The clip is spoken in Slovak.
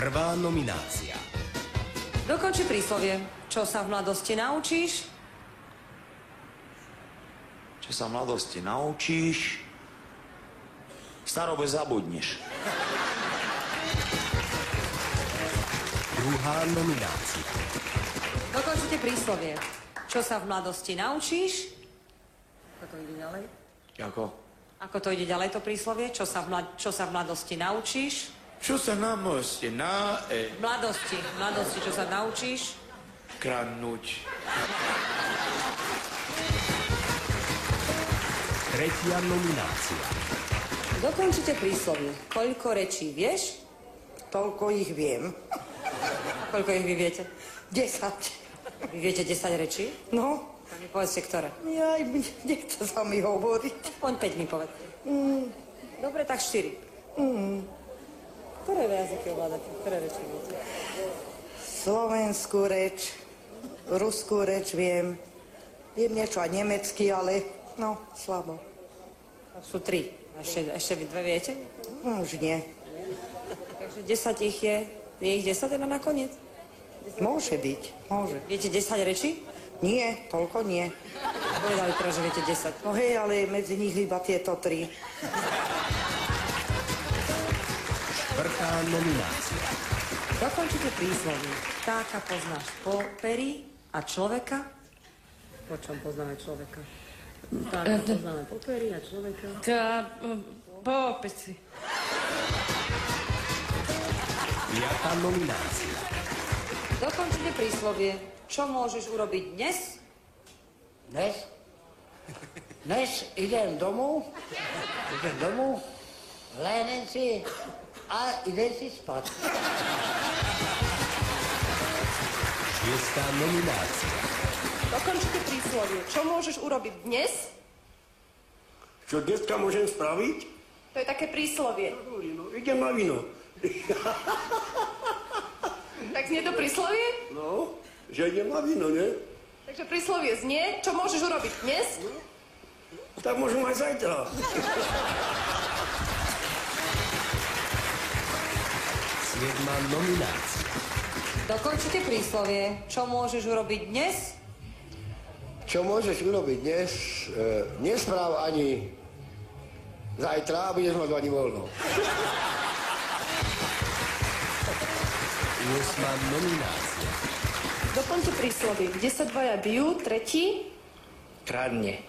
Prvá nominácia. Dokonči príslovie. Čo sa v mladosti naučíš? Čo sa v mladosti naučíš, v starobe zabudneš. Druhá nominácia. Dokončite príslovie. Čo sa v mladosti naučíš? Ako to ide ďalej? Ako? Ako to ide ďalej, to príslovie? Čo sa v mladosti naučíš? Čo sa na moste V mladosti, čo sa naučíš? kradnúť. Tretia nominácia. Dokončite príslovie. Koľko rečí vieš? Toľko ich viem. Koľko ich vy viete? 10. Vy viete 10 rečí? No, Tak mi povedzte, ktoré. ja nechce sa mi hovoriť. Poň 5 mi povedzte. Dobre, tak 4. Ktoré jazyky ovládate? Ktoré reči viete? Slovenskú reč, ruskú reč viem. Viem niečo aj nemecky, ale no, slabo. Tak sú 3. Ešte vy dve viete? Už nie. Takže 10 ich je. Je ich 10 na nakoniec? Môže byť, môže. Viete 10 rečí? Nie, toľko nie. Povedali teraz, že viete 10. No hej, ale medzi nich iba tieto 3. Štvrtá nominácia. Dokončite príslovie. Vtáka poznáš po peri a človeka? Po čom poznáme človeka? Vtáka poznáme po peri a človeka? Po opici. Piatá nominácia. Dokončite príslovie. Čo môžeš urobiť dnes? Dnes idem domov, lehnem si a idem si spať. Šiestá nominácia. Dokončite príslovie. Čo môžeš urobiť dnes? Čo dneska môžem spraviť? To je také príslovie. No, idem na víno. Tak znie to príslovie? No, že idem na víno, ne? Takže príslovie znie, čo môžeš urobiť dnes? Tak môžem aj zajtra. Siedma nominácia. Dokončite príslovie. Čo môžeš urobiť dnes? Čo môžeš urobiť dnes? Nespráv ani zajtra, budeš mať ani voľno. Osma nominácia. Dokončite príslovie. Kde sa dvaja bijú, tretí? Kradne.